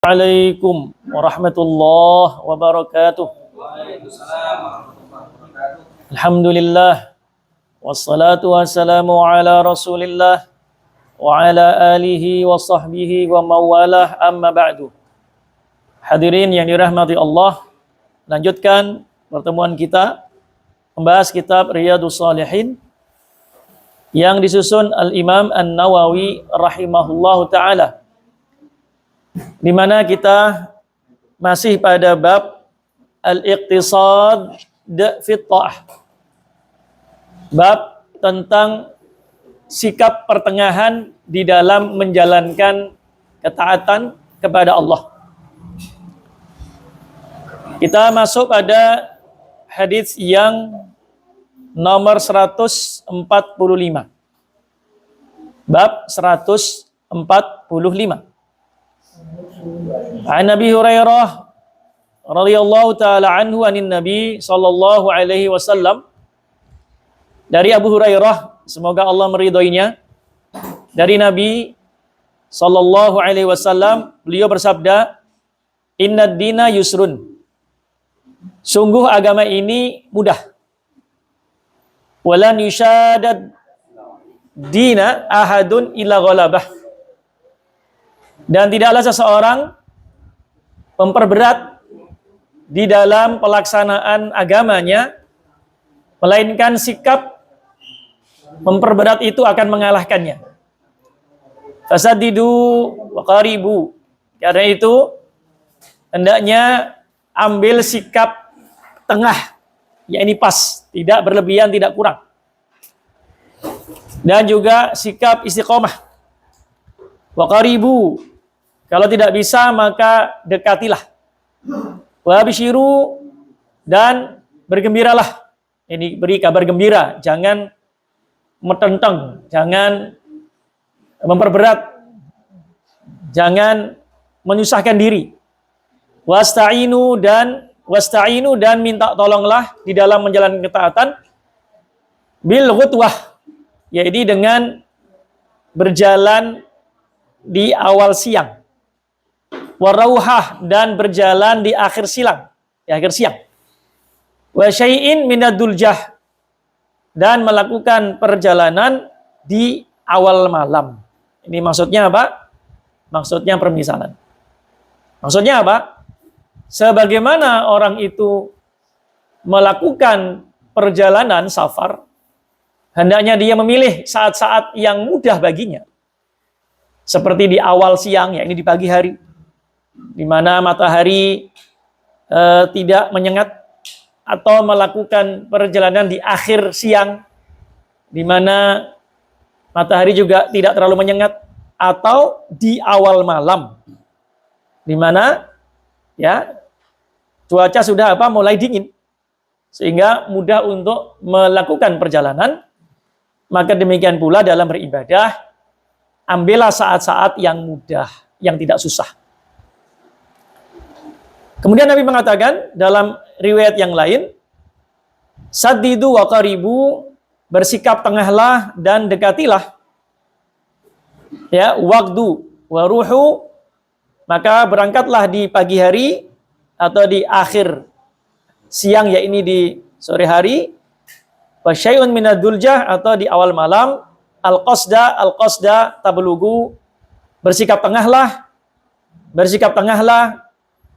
Assalamualaikum warahmatullahi wabarakatuh. Alhamdulillah wassalatu wassalamu ala Rasulillah wa ala alihi wa sahbihi wa mawalah, amma ba'du. Hadirin yang dirahmati Allah, lanjutkan pertemuan kita membahas kitab Riyadhus Shalihin yang disusun Al-Imam An-Nawawi rahimahullahu taala, di mana kita masih pada bab al-iqtisad fi ta'ah. Bab tentang sikap pertengahan di dalam menjalankan ketaatan kepada Allah. Kita masuk pada hadis yang nomor 145. Bab 145. An Nabi Hurairah radhiyallahu taala anhu anin Nabi sallallahu alaihi wasallam, dari Abu Hurairah, semoga Allah meridhoinya, dari Nabi sallallahu alaihi wasallam, beliau bersabda, "Innad dina yusrun." Sungguh agama ini mudah. Walan yushadad dina ahadun illa ghalabah. Dan tidaklah seseorang memperberat di dalam pelaksanaan agamanya, melainkan sikap memperberat itu akan mengalahkannya. Fasaddidu wa qaribu. Karena itu hendaknya ambil sikap tengah, yakni pas, tidak berlebihan, tidak kurang. Dan juga sikap istiqomah. Wa qaribu. Kalau tidak bisa maka dekatilah. Wa bisyiru, dan bergembiralah. Ini beri kabar gembira, jangan metenteng, jangan memperberat, jangan menyusahkan diri. Wasta'inu dan minta tolonglah di dalam menjalankan ketaatan bil ghutwah, yaitu dengan berjalan di awal siang. Warauhah, dan berjalan di akhir siang, wa syai'in minaduljah, dan melakukan perjalanan di awal malam. Ini maksudnya apa? Maksudnya permisalan. Maksudnya apa? Sebagaimana orang itu melakukan perjalanan safar, hendaknya dia memilih saat-saat yang mudah baginya. Seperti di awal siang, yakni di pagi hari, di mana matahari tidak menyengat, atau melakukan perjalanan di akhir siang, di mana matahari juga tidak terlalu menyengat, atau di awal malam, di mana ya cuaca sudah mulai dingin, sehingga mudah untuk melakukan perjalanan. Maka demikian pula dalam beribadah, ambillah saat-saat yang mudah, yang tidak susah. Kemudian Nabi mengatakan dalam riwayat yang lain, saddidu wa qaribu, bersikap tengahlah dan dekatilah. Ya, waqdu wa ruhu, maka berangkatlah di pagi hari atau di akhir siang, yakni di sore hari. Wa syai'un minaduljah, atau di awal malam. Al-qasda tablugu, bersikap tengahlah,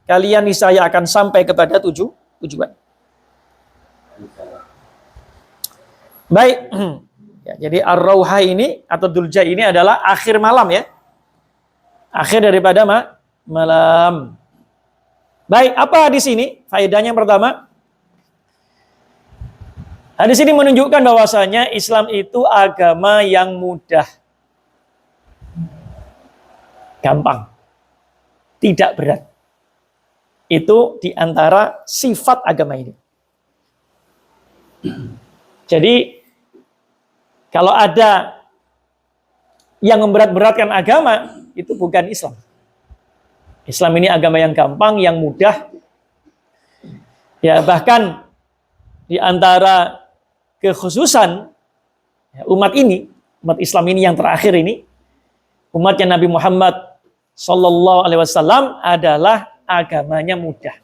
kalian niscaya akan sampai kepada tujuan. Baik. Ya, jadi ar-rauha ini atau dulja ini adalah akhir malam, ya. Akhir daripada malam. Baik, apa di sini? Faedahnya yang pertama, hadis ini menunjukkan bahwasanya Islam itu agama yang mudah, gampang, tidak berat. Itu diantara sifat agama ini. Jadi kalau ada yang memberat-beratkan agama, itu bukan Islam. Islam ini agama yang gampang, yang mudah. Ya, bahkan di antara kekhususan umat ini, umat Islam ini yang terakhir ini, umatnya Nabi Muhammad Sallallahu Alaihi Wasallam adalah agamanya mudah.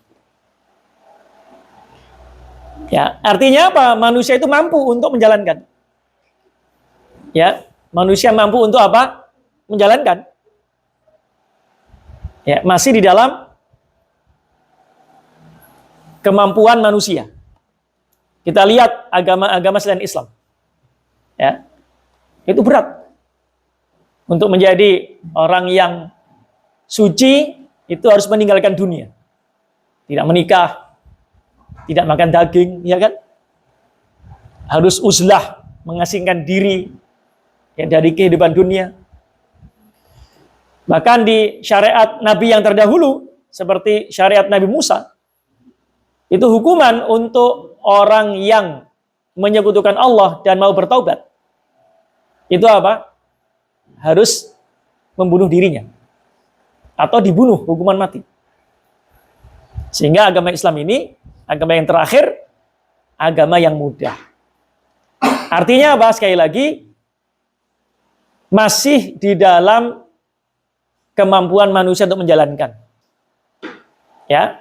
Ya, artinya apa? Manusia itu mampu untuk menjalankan. Ya, manusia mampu untuk apa? Menjalankan. Ya, masih di dalam kemampuan manusia. Kita lihat agama-agama selain Islam. Ya. Itu berat. Untuk menjadi orang yang suci itu harus meninggalkan dunia. Tidak menikah, tidak makan daging, ya kan? Harus uzlah, mengasingkan diri ya, dari kehidupan dunia. Bahkan di syariat Nabi yang terdahulu, seperti syariat Nabi Musa, itu hukuman untuk orang yang menyekutukan Allah dan mau bertaubat. Itu apa? Harus membunuh dirinya. Atau dibunuh, hukuman mati. Sehingga agama Islam ini, agama yang terakhir, agama yang mudah. Artinya apa? Sekali lagi, masih di dalam kemampuan manusia untuk menjalankan. Ya.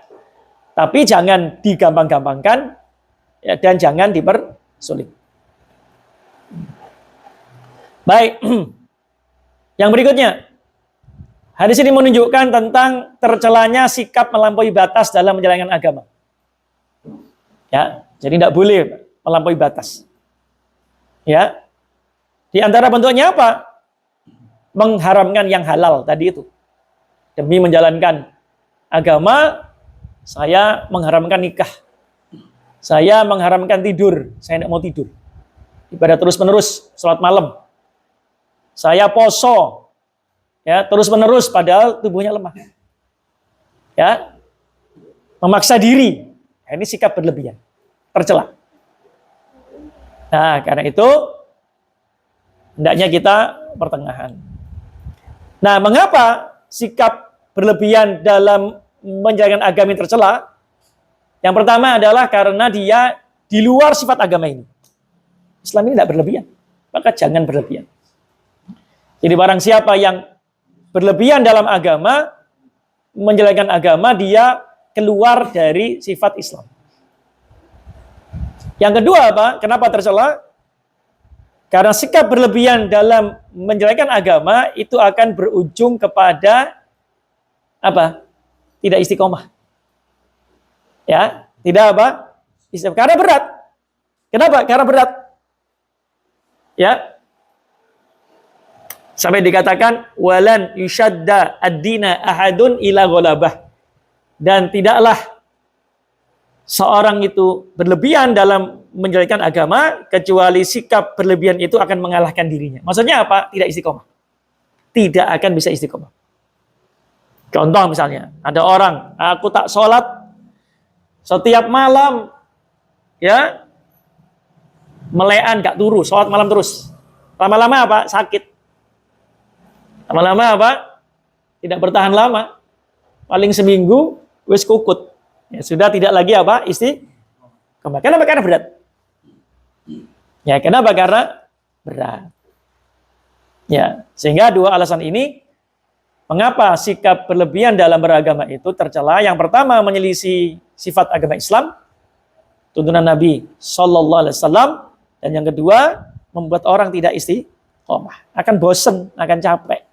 Tapi jangan digampang-gampangkan ya, dan jangan dipersulit. Baik. Yang berikutnya. Hadis ini menunjukkan tentang tercelanya sikap melampaui batas dalam menjalankan agama. Ya, jadi tidak boleh melampaui batas. Ya. Di antara bentuknya apa? Mengharamkan yang halal tadi itu. Demi menjalankan agama, saya mengharamkan nikah. Saya mengharamkan tidur. Saya tidak mau tidur. Ibadah terus-menerus, sholat malam. Saya poso. Ya, terus-menerus padahal tubuhnya lemah. Ya. Memaksa diri. Nah, ini sikap berlebihan. Tercela. Nah, karena itu hendaknya kita pertengahan. Nah, mengapa sikap berlebihan dalam menjalankan agama yang tercela? Yang pertama adalah karena dia di luar sifat agama ini. Islam ini tidak berlebihan, maka jangan berlebihan. Jadi barang siapa yang berlebihan dalam agama, menjalankan agama, dia keluar dari sifat Islam. Yang kedua apa? Kenapa tercela? Karena sikap berlebihan dalam menjalankan agama itu akan berujung kepada apa? Tidak istiqomah. Ya, tidak apa? Istiqomah. Karena berat. Kenapa? Karena berat. Ya. Sampai dikatakan walan yushadda ad-dina ahadun ila ghalabah. Dan tidaklah seorang itu berlebihan dalam menjalankan agama kecuali sikap berlebihan itu akan mengalahkan dirinya. Maksudnya apa? Tidak istiqomah. Tidak akan bisa istiqomah. Contoh misalnya, ada orang, aku tak sholat setiap malam, ya, melean gak turu, sholat malam terus. Lama-lama apa? Sakit. Lama-lama apa? Tidak bertahan lama. Paling seminggu, wis kukut. Ya, sudah tidak lagi apa? Istiqomah. Kenapa? Karena berat. Ya, kenapa? Karena berat. Ya, sehingga dua alasan ini mengapa sikap berlebihan dalam beragama itu tercela. Yang pertama, menyelisih sifat agama Islam, tuntunan Nabi Sallallahu Alaihi Wasallam, dan yang kedua, membuat orang tidak istiqomah, akan bosan, akan capek.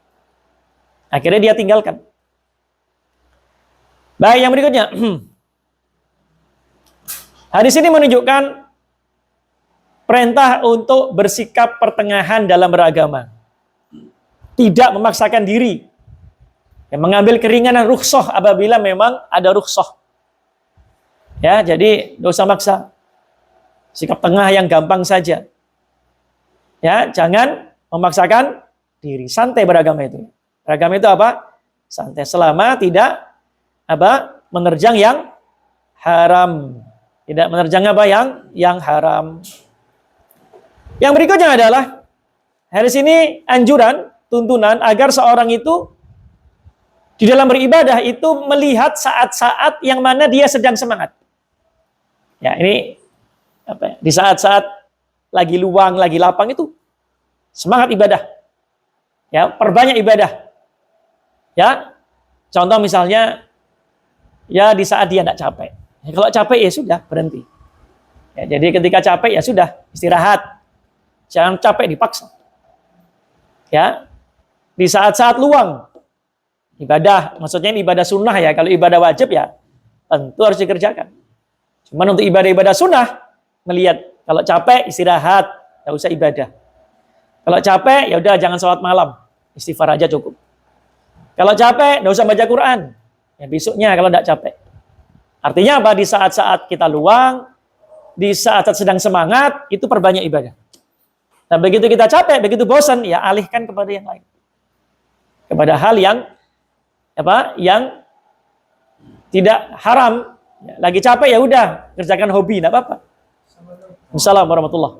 Akhirnya dia tinggalkan. Baik, yang berikutnya. Hadis ini menunjukkan perintah untuk bersikap pertengahan dalam beragama. Tidak memaksakan diri. Ya, mengambil keringanan rukhsah apabila memang ada rukhsah. Ya, jadi tidak usah maksa. Sikap tengah yang gampang saja. Ya, jangan memaksakan diri. Santai beragama itu. Beragama itu apa? Santai selama tidak apa? Menerjang yang haram. Tidak menerjang apa yang haram. Yang berikutnya adalah hadis ini anjuran, tuntunan agar seorang itu di dalam beribadah itu melihat saat-saat yang mana dia sedang semangat. Ya, ini apa ya? Di saat-saat lagi luang, lagi lapang itu semangat ibadah. Ya, perbanyak ibadah. Ya, contoh misalnya, ya di saat dia tidak capek. Ya, kalau capek ya sudah berhenti. Ya, jadi ketika capek ya sudah istirahat. Jangan capek dipaksa. Ya, di saat-saat luang ibadah, maksudnya ini ibadah sunnah ya. Kalau ibadah wajib ya tentu harus dikerjakan. Cuman untuk ibadah-ibadah sunnah, melihat kalau capek istirahat, nggak usah ibadah. Kalau capek ya udah jangan sholat malam, istighfar aja cukup. Kalau capek nggak usah baca Quran, ya besoknya kalau nggak capek. Artinya apa? Di saat-saat kita luang, di saat-saat sedang semangat, itu perbanyak ibadah. Nah begitu kita capek, begitu bosan, ya alihkan kepada yang lain, kepada hal yang yang tidak haram. Lagi capek ya udah kerjakan hobi, tidak apa-apa. Assalamualaikum warahmatullahi.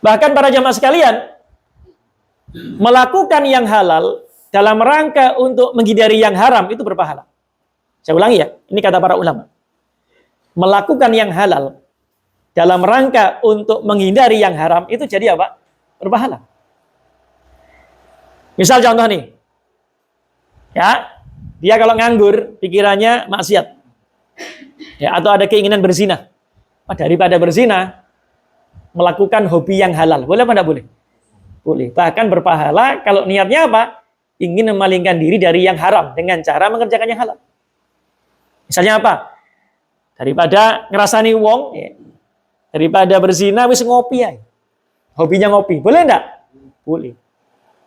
Bahkan para jamaah sekalian, melakukan yang halal dalam rangka untuk menghindari yang haram itu berpahala. Saya ulangi ya, ini kata para ulama. Melakukan yang halal dalam rangka untuk menghindari yang haram itu jadi apa? Berpahala. Misal contoh nih, ya, dia kalau nganggur pikirannya maksiat, ya, atau ada keinginan berzina. Daripada berzina, melakukan hobi yang halal. Boleh apa tidak boleh? Boleh. Bahkan berpahala kalau niatnya apa? Ingin memalingkan diri dari yang haram dengan cara mengerjakan yang halal. Misalnya apa? Daripada ngerasani wong, ya, daripada berzina, wis ngopi ya. Hobinya ngopi. Boleh enggak? Boleh.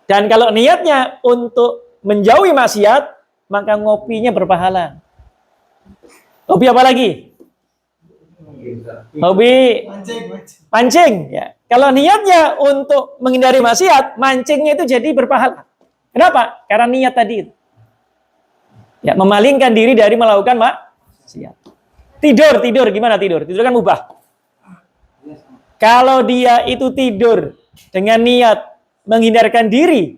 Dan kalau niatnya untuk menjauhi maksiat, maka ngopinya berpahala. Hobi apa lagi? Hobi pancing. Ya. Kalau niatnya untuk menghindari maksiat, mancingnya itu jadi berpahala. Kenapa? Karena niat tadi itu. Ya, memalingkan diri dari melakukan maksiat. Tidur gimana tidur? Tidur kan mubah. Kalau dia itu tidur dengan niat menghindarkan diri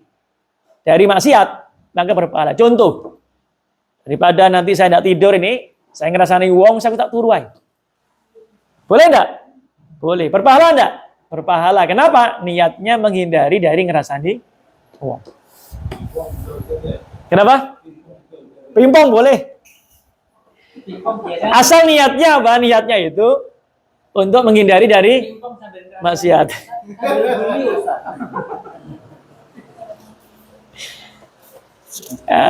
dari maksiat, maka berpahala. Contoh, daripada nanti saya tidak tidur ini, saya ngerasani wong, saya tak turu aja. Boleh enggak? Boleh. Berpahala enggak? Berpahala. Kenapa? Niatnya menghindari dari ngerasani wong. Kenapa? Pimpong boleh. Asal niatnya apa? Niatnya itu untuk menghindari dari maksiat.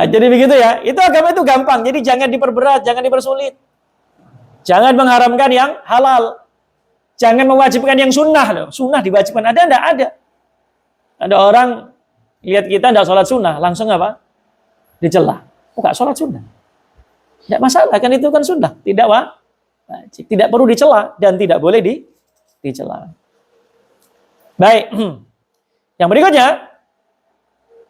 Jadi begitu ya. Itu agama itu gampang. Jadi jangan diperberat, jangan dipersulit. Jangan mengharamkan yang halal. Jangan mewajibkan yang sunnah loh. Sunnah diwajibkan. Ada enggak? Ada. Ada orang lihat kita enggak sholat sunnah, langsung apa? Dicela. Oh, enggak sholat sunnah. Enggak masalah, kan itu kan sunnah. Tidak wajib. Tidak perlu dicela dan tidak boleh dicela. Baik. Yang berikutnya,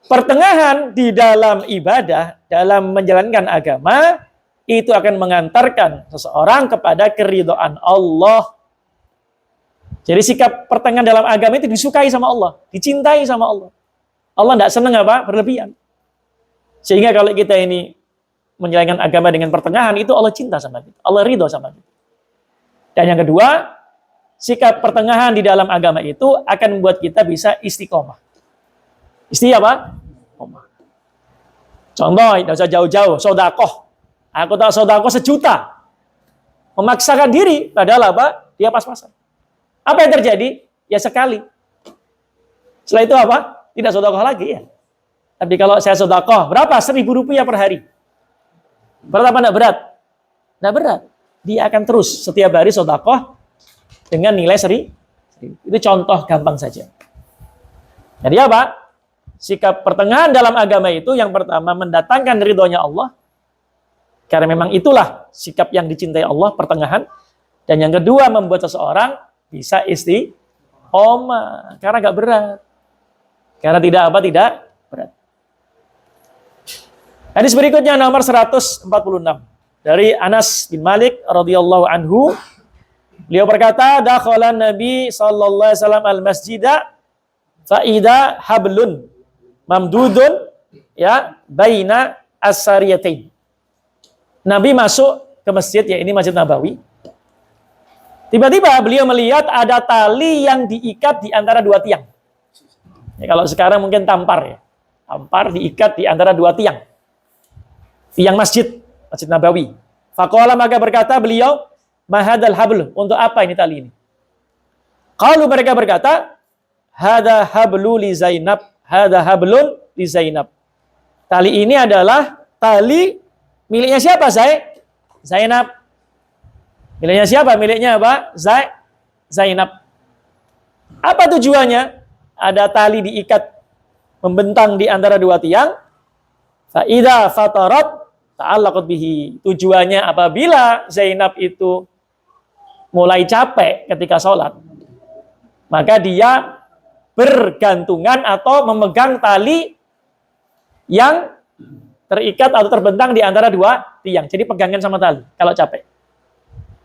pertengahan di dalam ibadah, dalam menjalankan agama, itu akan mengantarkan seseorang kepada keridhaan Allah. Jadi sikap pertengahan dalam agama itu disukai sama Allah, dicintai sama Allah. Allah tidak senang apa? Berlebihan. Sehingga kalau kita ini menjalankan agama dengan pertengahan, itu Allah cinta sama kita. Allah ridho sama kita. Dan yang kedua, sikap pertengahan di dalam agama itu akan membuat kita bisa istiqomah. Apa? Contoh, tidak usah jauh-jauh, sodakoh. Aku tahu sodakoh 1 juta. Memaksakan diri, padahal apa? Dia pas-pasan. Apa yang terjadi? Ya sekali. Setelah itu apa? Tidak sodakoh lagi ya. Tapi kalau saya sodakoh, berapa? 1.000 rupiah per hari. Berat apa enggak berat? Enggak berat. Dia akan terus setiap hari sodakoh dengan nilai 1.000. Itu contoh gampang saja. Jadi apa? Sikap pertengahan dalam agama itu yang pertama mendatangkan ridhonya Allah. Karena memang itulah sikap yang dicintai Allah, pertengahan. Dan yang kedua membuat seseorang bisa istiqomah. Karena enggak berat. Karena tidak berat. Hadis berikutnya nomor 146 dari Anas bin Malik radhiyallahu anhu. Beliau berkata, dakhalan Nabi sallallahu alaihi wasallam al-masjida fa idza hablun mamdudun ya baina as-sariyatain. Nabi masuk ke masjid, ya ini Masjid Nabawi. Tiba-tiba beliau melihat ada tali yang diikat di antara 2 tiang. Ya, kalau sekarang mungkin tampar ya. Tampar, diikat di antara dua tiang. Tiang Masjid Nabawi. Faqala, maka berkata beliau, mahadal habl, untuk apa ini tali ini? Kalau mereka berkata, hada hablu li Zainab, hada hablun li Zainab. Tali ini adalah tali miliknya siapa, Zainab. Miliknya siapa? Miliknya apa? Zainab. Apa tujuannya? Ada tali diikat membentang di antara dua tiang. Fa idza fatarat ta'allaqat bihi. Tujuannya apabila Zainab itu mulai capek ketika sholat, maka dia bergantungan atau memegang tali yang terikat atau terbentang di antara dua tiang. Jadi pegangan sama tali kalau capek.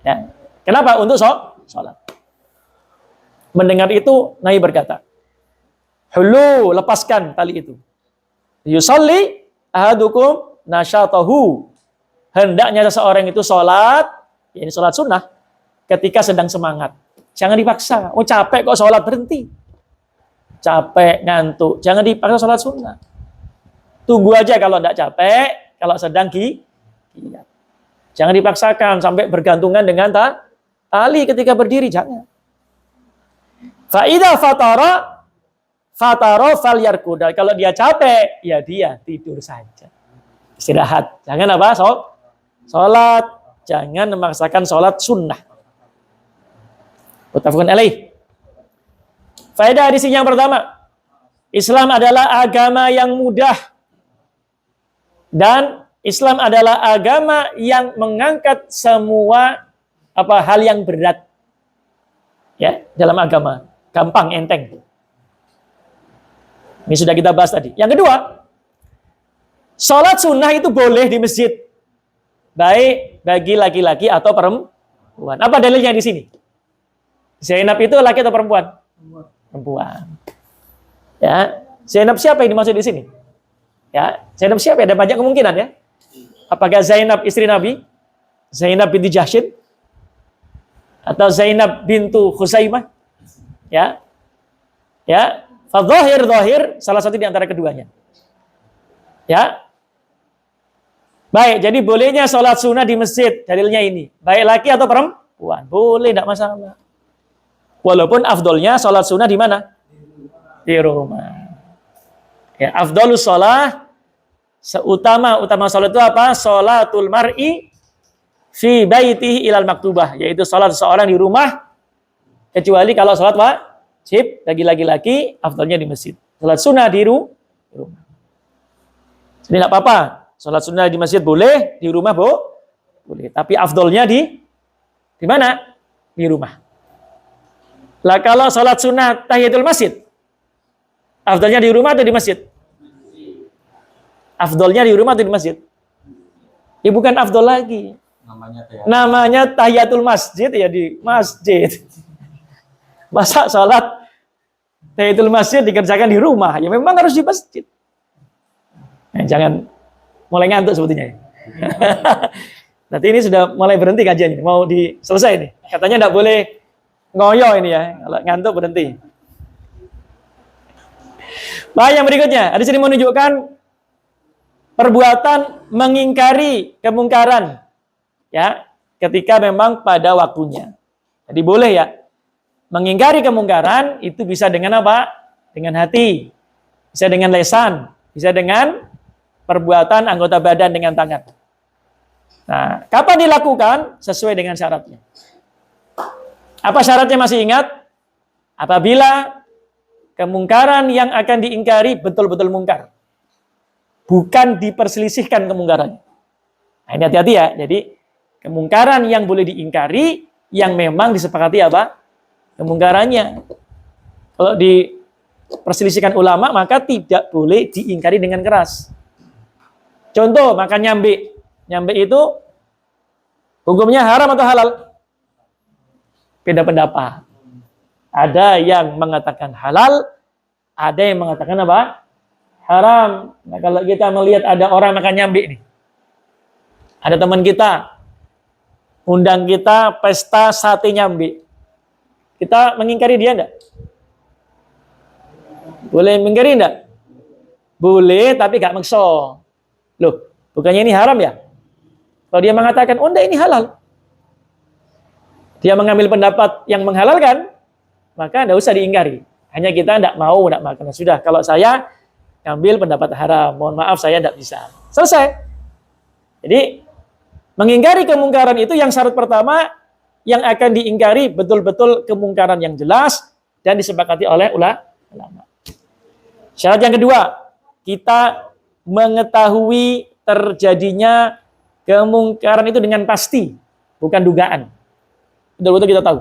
Ya. Kenapa? Untuk sholat. Mendengar itu, Nabi berkata, hulu, lepaskan tali itu. Yusalli ahadukum nasyatahu. Hendaknya seseorang itu sholat, ini sholat sunnah, ketika sedang semangat. Jangan dipaksa. Oh capek kok sholat, berhenti. Capek, ngantuk. Jangan dipaksa sholat sunnah. Tunggu aja kalau tidak capek, kalau sedang giat. Jangan dipaksakan sampai bergantungan dengan tali ketika berdiri, jangan. Fa'idha fataro falyarkud. Kalau dia capek, ya dia tidur saja. Istirahat. Jangan apa? Sholat. Jangan memaksakan sholat sunnah. Muttafaqun alaih. Faedah hadis yang pertama, Islam adalah agama yang mudah. Dan Islam adalah agama yang mengangkat semua hal yang berat. Ya, dalam agama. Gampang, enteng. Ini sudah kita bahas tadi. Yang kedua, sholat sunnah itu boleh di masjid. Baik bagi laki-laki atau perempuan. Apa dalilnya di sini? Zainab itu laki atau perempuan? Perempuan. Ya, Zainab siapa yang dimaksud di sini? Ya, Zainab siapa? Ada banyak kemungkinan ya. Apakah Zainab istri Nabi? Zainab binti Jahsyin? Atau Zainab bintu Khuzaimah? Ya. Ya, zahir salah satu di antara keduanya. Ya. Baik, jadi bolehnya sholat sunnah di masjid, dalilnya ini. Baik laki atau perempuan, boleh, tidak masalah. Walaupun afdolnya sholat sunnah di mana? Di rumah. Ya, afdolus sholat, seutama sholat itu apa? Sholatul mar'i fi baitihi ilal maktubah, yaitu sholat seseorang di rumah, kecuali kalau sholat wajib bagi laki-laki, afdolnya di masjid. Sholat sunnah di rumah. Jadi tidak apa-apa. Sholat sunnah di masjid boleh, di rumah boleh. Tapi afdolnya di mana? Di rumah. Lah kalau sholat sunnah tahiyatul masjid, afdolnya di rumah atau di masjid? Afdolnya di rumah atau di masjid? Ya bukan afdol lagi. Namanya tahiyatul masjid, ya di masjid. Masa sholat tahiyatul masjid dikerjakan di rumah? Ya memang harus di masjid. Nah, jangan mulai ngantuk sebetulnya. Nanti ini sudah mulai berhenti kajiannya, mau selesai nih. Katanya tidak boleh ngoyo ini ya, kalau ngantuk berhenti. Baik, yang berikutnya, di sini menunjukkan perbuatan mengingkari kemungkaran, ya, ketika memang pada waktunya. Jadi boleh ya, mengingkari kemungkaran itu bisa dengan apa? Dengan hati, bisa dengan lisan, bisa dengan perbuatan anggota badan dengan tangan. Nah, kapan dilakukan? Sesuai dengan syaratnya. Apa syaratnya masih ingat? Apabila kemungkaran yang akan diingkari betul-betul mungkar. Bukan diperselisihkan kemungkarannya. Nah, ini hati-hati ya. Jadi, kemungkaran yang boleh diingkari, yang memang disepakati apa? Kemungkarannya. Kalau diperselisihkan ulama, maka tidak boleh diingkari dengan keras. Contoh, makan nyambe. Nyambe itu hukumnya haram atau halal? Beda pendapat. Ada yang mengatakan halal, ada yang mengatakan apa? Haram. Nah, kalau kita melihat ada orang makan nyambe nih. Ada teman kita undang kita pesta sate nyambe. Kita mengingkari dia enggak? Boleh mengingkari enggak? boleh tapi gak makso. Loh, bukannya ini haram ya? Kalau dia mengatakan, oh enggak ini halal. Dia mengambil pendapat yang menghalalkan, maka enggak usah diingkari. Hanya kita enggak mau, enggak makan. Sudah, kalau saya ambil pendapat haram, mohon maaf saya enggak bisa. Selesai. Jadi, mengingkari kemungkaran itu yang syarat pertama, yang akan diingkari betul-betul kemungkaran yang jelas dan disepakati oleh ulama. Syarat yang kedua, kita mengetahui terjadinya kemungkaran itu dengan pasti, bukan dugaan. Betul-betul kita tahu.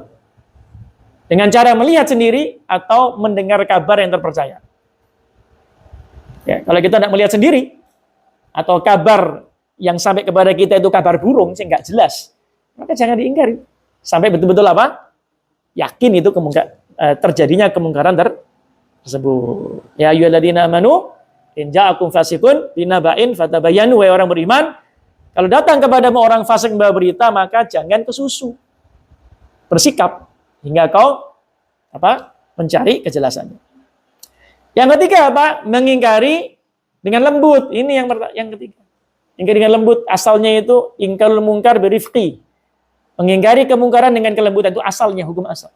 Dengan cara melihat sendiri atau mendengar kabar yang terpercaya. Ya, kalau kita tidak melihat sendiri atau kabar yang sampai kepada kita itu kabar burung, sih nggak jelas, maka jangan diingkari. Sampai betul-betul apa? Yakin itu terjadinya kemungkaran tersebut. Ya ayyuhalladzina amanu in ja'akum fasiqun binaba'in fatabayyanu, wahai orang beriman, kalau datang kepadamu orang fasik membawa berita, maka jangan kesusu. Bersikap hingga kau mencari kejelasannya. Yang ketiga apa? Mengingkari dengan lembut. Ini yang ketiga. Ingkari dengan lembut, asalnya itu ingkarul mungkar birifqi. Mengingkari kemungkaran dengan kelembutan, itu asalnya, hukum asal.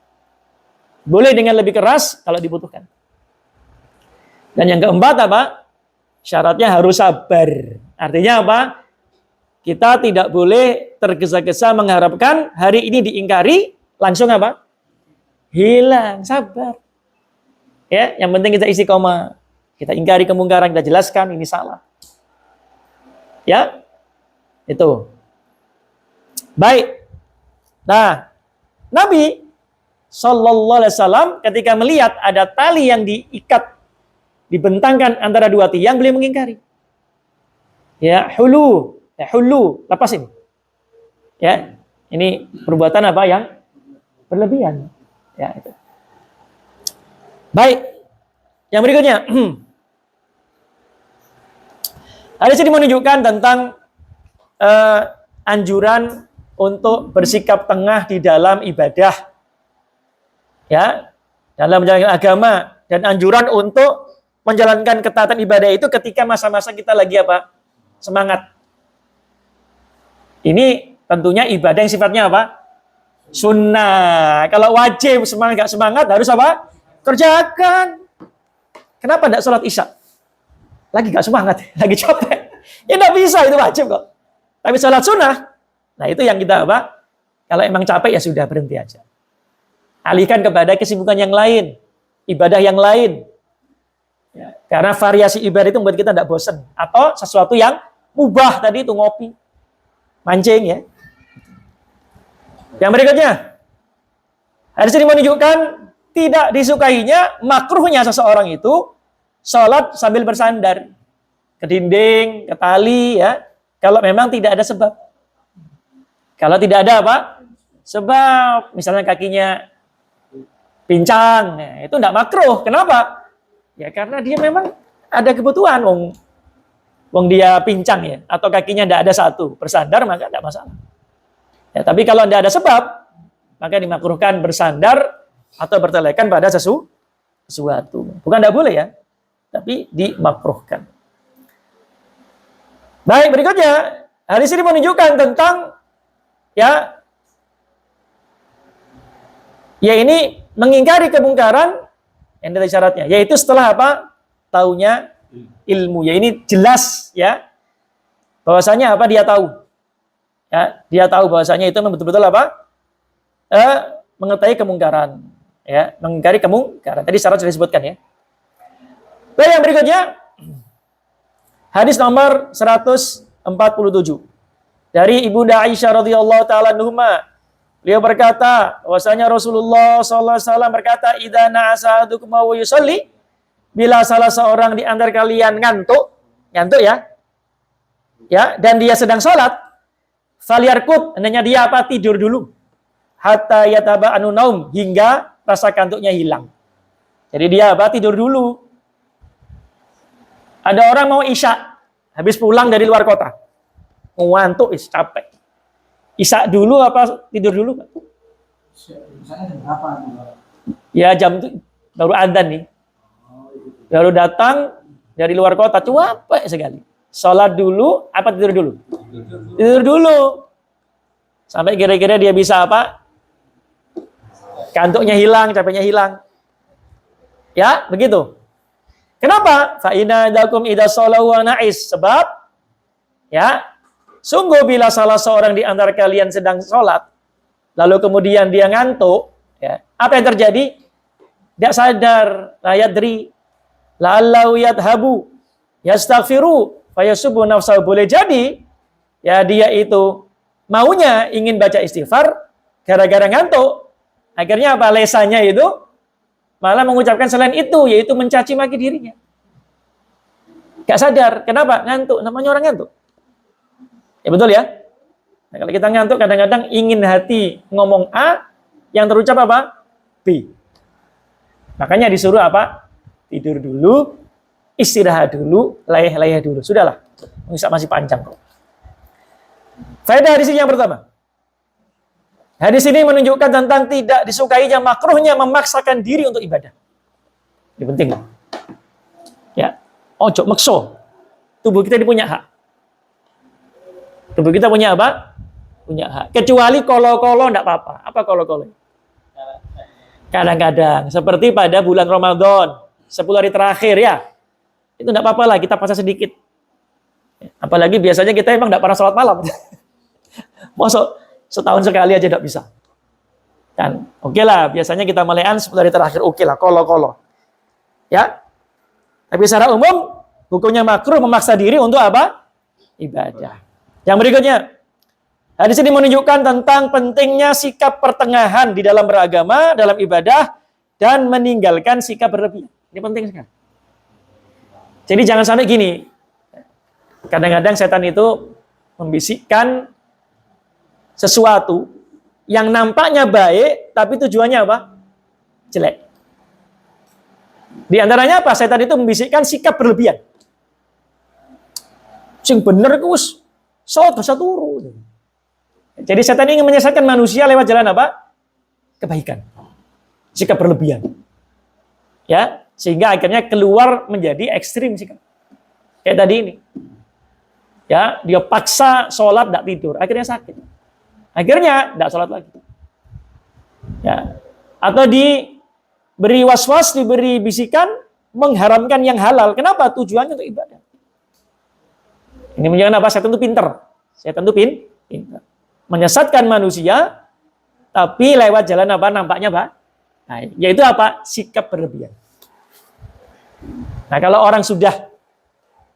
Boleh dengan lebih keras kalau dibutuhkan. Dan yang keempat apa? Syaratnya harus sabar. Artinya apa? Kita tidak boleh tergesa-gesa mengharapkan hari ini diingkari, langsung apa? Hilang, sabar. Ya, yang penting kita isi koma. Kita ingkari kemungkaran, kita jelaskan ini salah. Ya, itu. Baik. Nah, Nabi Sallallahu Alaihi Wasallam ketika melihat ada tali yang diikat, dibentangkan antara dua tiang, beliau mengingkari. Ya, hulu, lepasin. Ya, ini perbuatan apa yang berlebihan. Ya, itu. Baik. Yang berikutnya. Hadis ini menunjukkan tentang anjuran untuk bersikap tengah di dalam ibadah. Ya, dalam menjalankan agama, dan anjuran untuk menjalankan ketaatan ibadah itu ketika masa-masa kita lagi apa? Semangat. Ini tentunya ibadah yang sifatnya apa? Sunnah. Kalau wajib semangat, gak semangat, harus apa? Kerjakan. Kenapa tidak sholat isya? Lagi gak semangat, lagi capek. Ya tidak bisa, itu wajib kok. Tapi sholat sunnah, nah itu yang kita apa? Kalau emang capek ya sudah, berhenti aja. Alihkan kepada kesibukan yang lain, ibadah yang lain. Ya, karena variasi ibadah itu membuat kita tidak bosan. Atau sesuatu yang mubah tadi itu, ngopi, mancing ya. Yang berikutnya, hadis ini menunjukkan tidak disukainya, makruhnya seseorang itu sholat sambil bersandar ke dinding, ke tali ya. Kalau memang tidak ada sebab. Kalau tidak ada apa? Sebab, misalnya kakinya pincang, ya, itu tidak makruh. Kenapa? Ya karena dia memang ada kebutuhan, wong dia pincang ya, atau kakinya tidak ada satu, bersandar maka tidak masalah. Ya, tapi kalau tidak ada sebab, maka dimakruhkan bersandar atau bertelekan pada sesuatu. Bukan tidak boleh ya, tapi dimakruhkan. Baik, berikutnya, hadis ini menunjukkan tentang ya ini mengingkari kemungkaran yang dari syaratnya, yaitu setelah apa? Taunya ilmu. Ya ini jelas ya, bahwasanya apa? Dia tahu. Ya, dia tahu bahwasanya itu betul-betul apa? Mengetahui kemungkaran. Ya, mengingkari kemungkaran. Tadi syarat sudah disebutkan ya. Baik, yang berikutnya hadis nomor 147 dari Ibunda Aisyah radhiyallahu taala anhuma. Beliau berkata, bahwasanya Rasulullah sallallahu alaihi wasallam berkata, "Idza na'asa ahadukum wa yusalli", bila salah seorang di antara kalian ngantuk ya. Ya, dan dia sedang salat, falyarkud, hendaknya dia apa? Tidur dulu. Hatta yataba'anu naum, hingga rasa kantuknya hilang. Jadi dia apa? Tidur dulu. Ada orang mau isya, habis pulang dari luar kota. Ngantuk, capek. Isya dulu apa tidur dulu? Ya jam itu baru adzan nih. Baru datang, dari luar kota, capek sekali. Sholat dulu, apa tidur dulu? Tidur dulu. Sampai kira-kira dia bisa apa? Kantuknya hilang, capeknya hilang. Ya, begitu. Kenapa? Fa inna dakum idza shalau wa na'is. Sebab ya, sungguh bila salah seorang di antara kalian sedang sholat, lalu kemudian dia ngantuk, ya, apa yang terjadi? Tidak sadar, la yadri, la'allahu yadhabu, yastaghfiru, fayasubu nafsahu. Boleh jadi, ya dia itu maunya ingin baca istighfar, gara-gara ngantuk. Akhirnya apa? Lesanya itu malah mengucapkan selain itu, yaitu mencaci maki dirinya. Gak sadar. Kenapa? Ngantuk. Namanya orang ngantuk. Ya betul ya? Nah, kalau kita ngantuk kadang-kadang ingin hati ngomong A, yang terucap apa? B. Makanya disuruh apa? Tidur dulu, istirahat dulu, layah-layah dulu. Sudahlah. Masih panjang kok. Faedah hadis ini yang pertama. Hadis ini menunjukkan tentang tidak disukainya, makruhnya memaksakan diri untuk ibadah. Ini penting. Ya, ojo makso. Tubuh kita ini punya hak. Tubuh kita punya apa? Punya hak. Kecuali kolo-kolo enggak apa-apa. Apa kolo-kolo? Kadang-kadang seperti pada bulan Ramadan, 10 hari terakhir ya. Itu enggak apa-apa lah, kita puasa sedikit. Apalagi biasanya kita emang enggak pernah sholat malam. Masuk setahun sekali aja tidak bisa. Kan, oke lah, biasanya kita melean 10 hari terakhir, oke lah, kolo-kolo. Ya. Tapi secara umum, hukumnya makruh memaksa diri untuk apa? Ibadah. Yang berikutnya, hadis ini menunjukkan tentang pentingnya sikap pertengahan di dalam beragama, dalam ibadah, dan meninggalkan sikap berlebihan. Ini penting sekali. Jadi jangan sampai gini, kadang-kadang setan itu membisikkan sesuatu yang nampaknya baik, tapi tujuannya apa? Jelek. Di antaranya apa? Setan itu membisikkan sikap berlebihan. Sing bener itu wis salat dosa turu. Jadi setan ingin menyesatkan manusia lewat jalan apa? Kebaikan. Sikap berlebihan. Ya, sehingga akhirnya keluar menjadi ekstrim sikap. Kayak tadi ini. Ya, dia paksa sholat tidak tidur, akhirnya sakit. Akhirnya tidak sholat lagi. Ya. Atau diberi was-was, diberi bisikan, mengharamkan yang halal. Kenapa? Tujuannya untuk ibadah. Ini menunjukkan apa? Setan itu pinter. Setan itu pinter. Menyesatkan manusia, tapi lewat jalan apa? Nampaknya apa? Nah, yaitu apa? Sikap berlebihan. Nah, kalau orang sudah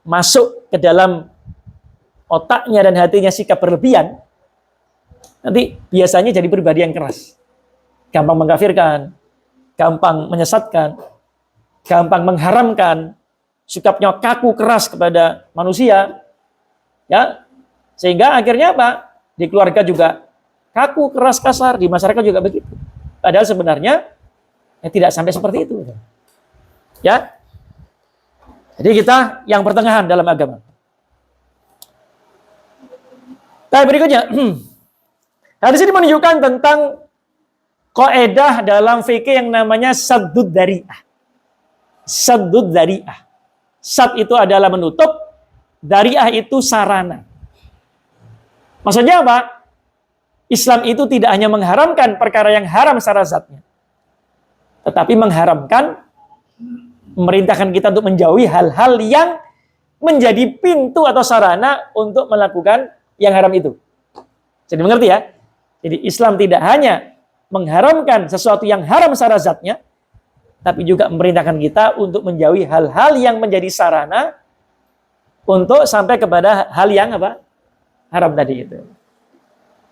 masuk ke dalam otaknya dan hatinya sikap berlebihan, nanti biasanya jadi pribadi yang keras. Gampang mengkafirkan, gampang menyesatkan, gampang mengharamkan, sikapnya kaku keras kepada manusia. Ya. Sehingga akhirnya apa? Di keluarga juga kaku, keras, kasar, di masyarakat juga begitu. Padahal sebenarnya ya tidak sampai seperti itu. Ya. Jadi kita yang pertengahan dalam agama. Nah, berikutnya hadis ini menunjukkan tentang kaidah dalam fikih yang namanya saddud dzari'ah. Saddud dzari'ah. Sad itu adalah menutup, dzari'ah itu sarana. Maksudnya apa? Islam itu tidak hanya mengharamkan perkara yang haram secara zatnya, tetapi mengharamkan, memerintahkan kita untuk menjauhi hal-hal yang menjadi pintu atau sarana untuk melakukan yang haram itu. Jadi mengerti ya? Jadi Islam tidak hanya mengharamkan sesuatu yang haram secara zatnya, tapi juga memerintahkan kita untuk menjauhi hal-hal yang menjadi sarana untuk sampai kepada hal yang apa? Haram tadi itu.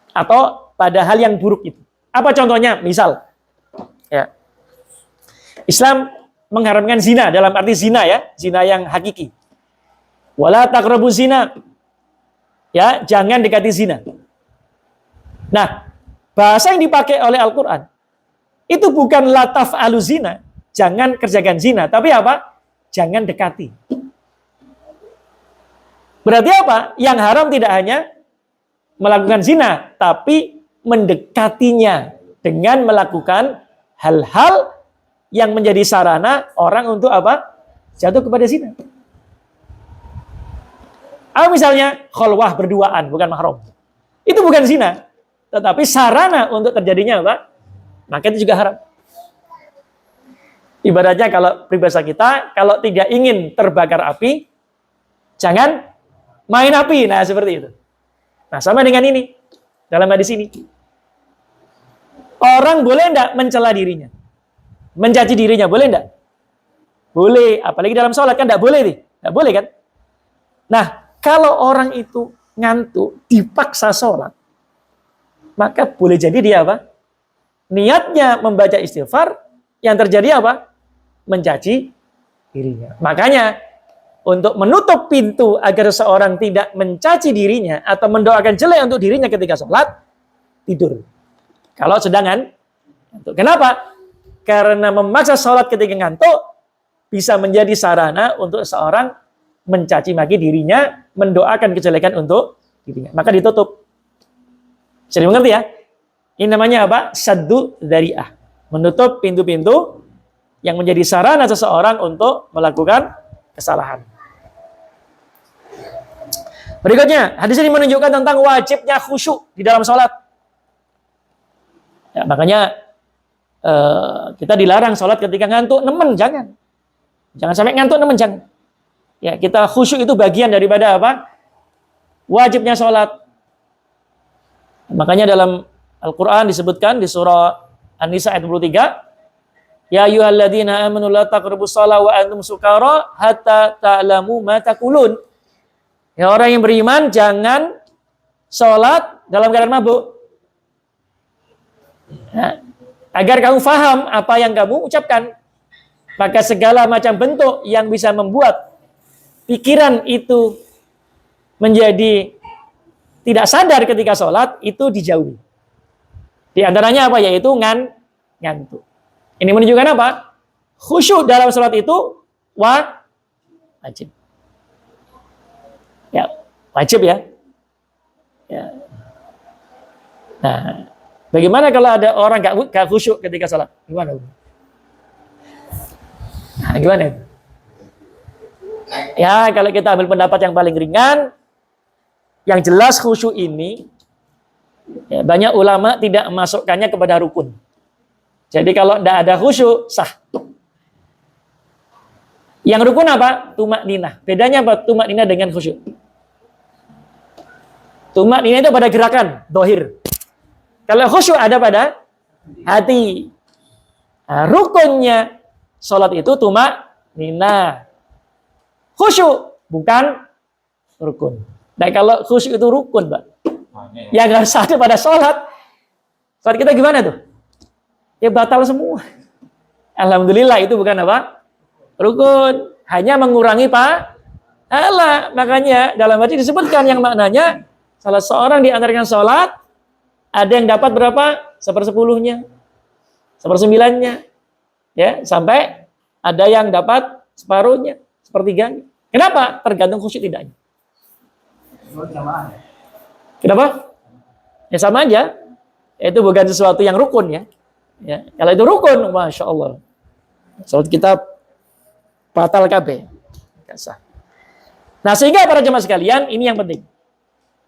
Atau pada hal yang buruk itu. Apa contohnya? Misal, ya, Islam mengharamkan zina dalam arti zina ya, zina yang hakiki. Wala taqrabuz zina. Ya, jangan dekati zina. Nah, bahasa yang dipakai oleh Al-Quran itu bukan la taf'alu zina, jangan kerjakan zina, tapi apa? Jangan dekati. Berarti apa? Yang haram tidak hanya melakukan zina, tapi mendekatinya dengan melakukan hal-hal yang menjadi sarana orang untuk apa? Jatuh kepada zina. Misalnya kholwah berduaan, bukan mahram. Itu bukan zina, tetapi sarana untuk terjadinya apa? Maka itu juga haram. Ibaratnya kalau peribahasa kita, kalau tidak ingin terbakar api, jangan main api. Nah, seperti itu. Nah, sama dengan ini. Dalam hadis ini. Orang boleh enggak mencela dirinya? Mencaci dirinya, boleh enggak? Boleh. Apalagi dalam sholat kan enggak boleh nih. Enggak boleh kan? Nah, kalau orang itu ngantuk, dipaksa sholat, maka boleh jadi dia apa? Niatnya membaca istighfar, yang terjadi apa? Mencaci dirinya. Makanya, untuk menutup pintu agar seseorang tidak mencaci dirinya atau mendoakan jelek untuk dirinya ketika sholat, tidur. Kalau sedangkan ngantuk. Kenapa? Karena memaksa sholat ketika ngantuk bisa menjadi sarana untuk seorang mencaci maki dirinya, mendoakan kejelekan untuk dirinya. Maka ditutup. Bisa dimengerti ya? Ini namanya apa? Saddu dzari'ah. Menutup pintu-pintu yang menjadi sarana seseorang untuk melakukan kesalahan. Berikutnya, hadis ini menunjukkan tentang wajibnya khusyuk di dalam sholat. Ya, makanya kita dilarang sholat ketika ngantuk, nemen, jangan. Jangan sampai ngantuk, nemen, jangan. Ya, kita khusyuk itu bagian daripada apa? Wajibnya sholat. Makanya dalam Al-Quran disebutkan di surah An-Nisa ayat 23, ya ayyuhalladzina amanu la taqrabus shalah wa antum sukara hatta ta'lamu ma taqulun. Ya orang yang beriman jangan sholat dalam keadaan mabuk. Ya, agar kamu faham apa yang kamu ucapkan. Maka segala macam bentuk yang bisa membuat pikiran itu menjadi tidak sadar ketika sholat, itu dijauhi. Di antaranya apa? Yaitu ngantuk. Ini menunjukkan apa? Khusyuk dalam sholat itu wajib. Ya, wajib ya. Ya. Nah, bagaimana kalau ada orang gak khusyuk ketika sholat? Gimana? Nah, gimana? Ya, kalau kita ambil pendapat yang paling ringan, yang jelas khusyuk ini, ya, banyak ulama tidak memasukkannya kepada rukun. Jadi kalau tidak ada khusyuk, sah. Yang rukun apa? Tumakninah. Bedanya apa? Tumakninah dengan khusyuk. Tumakninah itu pada gerakan, dohir. Kalau khusyuk ada pada hati. Nah, rukunnya sholat itu tumakninah. Khusyuk bukan rukun. Nah, kalau khusyuk itu rukun, Pak. Yang harus ada pada sholat. Sholat kita gimana tuh? Ya batal semua. Alhamdulillah itu bukan apa? Rukun. Hanya mengurangi pahala. Makanya dalam hadis disebutkan yang maknanya salah seorang di antara sholat ada yang dapat berapa? 1/10-nya. 1/9-nya. Ya, sampai ada yang dapat separuhnya, 1/3-nya. Kenapa? Tergantung khusyuk tidaknya. Kenapa? Ya sama aja. Itu bukan sesuatu yang rukun ya. Ya, kalau itu rukun, masya Allah, salat kita batal kabeh. Nah, sehingga para jemaah sekalian, ini yang penting.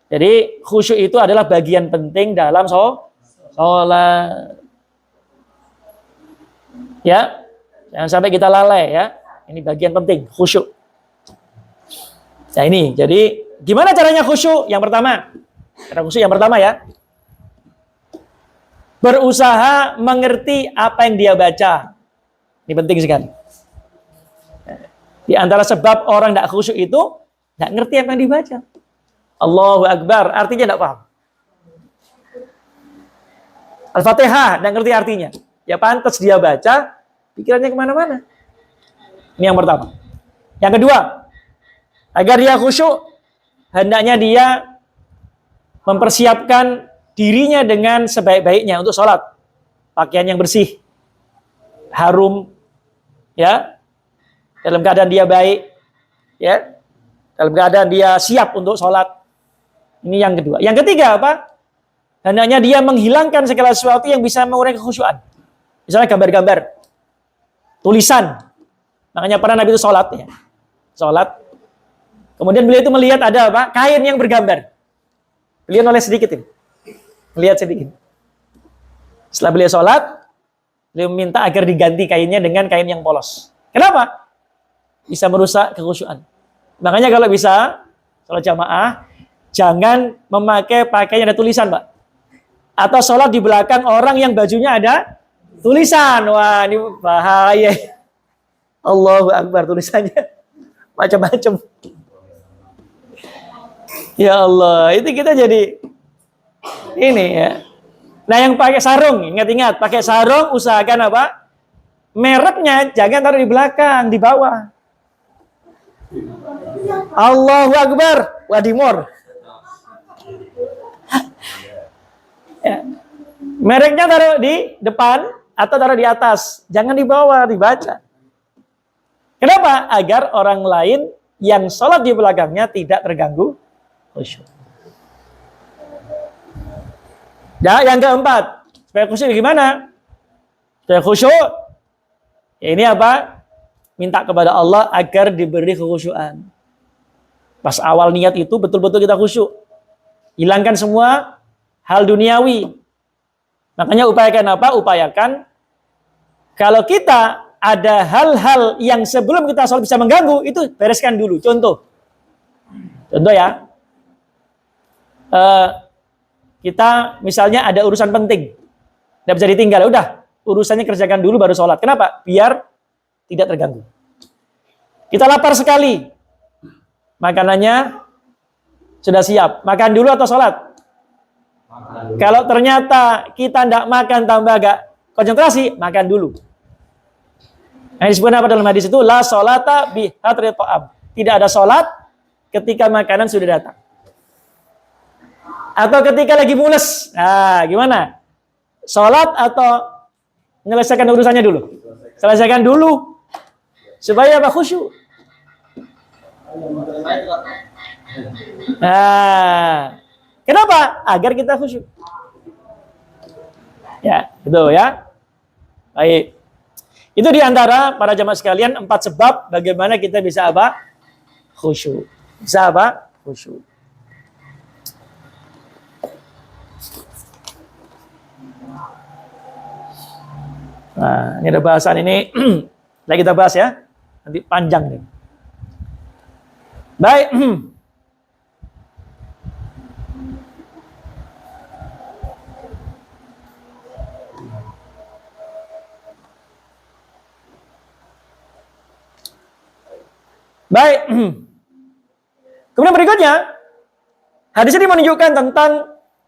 Jadi khusyuk itu adalah bagian penting dalam sholat. Ya, jangan sampai kita lalai ya. Ini bagian penting, khusyuk. Nah ini, jadi gimana caranya khusyuk? Yang pertama, cara khusyuk yang pertama ya, berusaha mengerti apa yang dia baca. Ini penting sekali. Di antara sebab orang tidak khusyuk itu tidak ngerti apa yang dibaca. Allahu Akbar, artinya tidak paham. Al-Fatihah, tidak ngerti artinya. Ya pantas dia baca, pikirannya kemana-mana. Ini yang pertama. Yang kedua, agar dia khusyuk, hendaknya dia mempersiapkan dirinya dengan sebaik-baiknya untuk sholat. Pakaian yang bersih, harum, ya, dalam keadaan dia baik, ya, dalam keadaan dia siap untuk sholat. Ini yang kedua. Yang ketiga apa? Hendaknya dia menghilangkan segala sesuatu yang bisa mengurangi kekhusyuan. Misalnya gambar-gambar, tulisan. Makanya para nabi itu sholat, ya. Sholat. Kemudian beliau itu melihat ada apa? Kain yang bergambar. Beliau noleh sedikit ini. Lihat sedikit. Setelah beliau sholat, beliau minta agar diganti kainnya dengan kain yang polos. Kenapa? Bisa merusak kekhusyuan. Makanya kalau bisa sholat jamaah, jangan memakai pakaian yang ada tulisan, Pak. Atau sholat di belakang orang yang bajunya ada tulisan. Wah, ini bahaya. Allahu Akbar, tulisannya macam-macam. Ya Allah, itu kita jadi ini ya. Nah, yang pakai sarung, ingat-ingat, pakai sarung usahakan apa? Mereknya jangan taruh di belakang, di bawah. Allahu Akbar, Wadimor. Ya. Mereknya taruh di depan atau taruh di atas, jangan di bawah, dibaca. Kenapa? Agar orang lain yang sholat di belakangnya tidak terganggu khusyuk. Ya, yang keempat, supaya khusyuk gimana? Supaya khusyuk, ya ini apa? Minta kepada Allah agar diberi kekhusyuan. Pas awal niat itu betul-betul kita khusyuk. Hilangkan semua hal duniawi. Makanya upayakan apa? Upayakan kalau kita ada hal-hal yang sebelum kita sholat bisa mengganggu, itu bereskan dulu. Contoh ya. Kita misalnya ada urusan penting, tidak bisa ditinggal, udah urusannya kerjakan dulu baru sholat. Kenapa? Biar tidak terganggu. Kita lapar sekali, makanannya sudah siap, makan dulu atau sholat? Kalau ternyata kita tidak makan tambah agak konsentrasi, makan dulu. Nah, disebut apa dalam hadis itu? La sholata bi hadri ta'am. Tidak ada sholat ketika makanan sudah datang. Atau ketika lagi mules. Nah, gimana? Sholat atau menyelesaikan urusannya dulu? Selesaikan dulu. Supaya apa? Khusyuk. Nah, kenapa? Agar kita khusyuk. Ya, gitu ya. Baik. Itu diantara para jamaah sekalian 4 sebab bagaimana kita bisa apa? Khusyuk. Bisa apa? Khusyuk. Nah, ini ada bahasan ini lagi kita bahas ya. Nanti panjang nih. Baik. Baik. Kemudian berikutnya, hadis ini menunjukkan tentang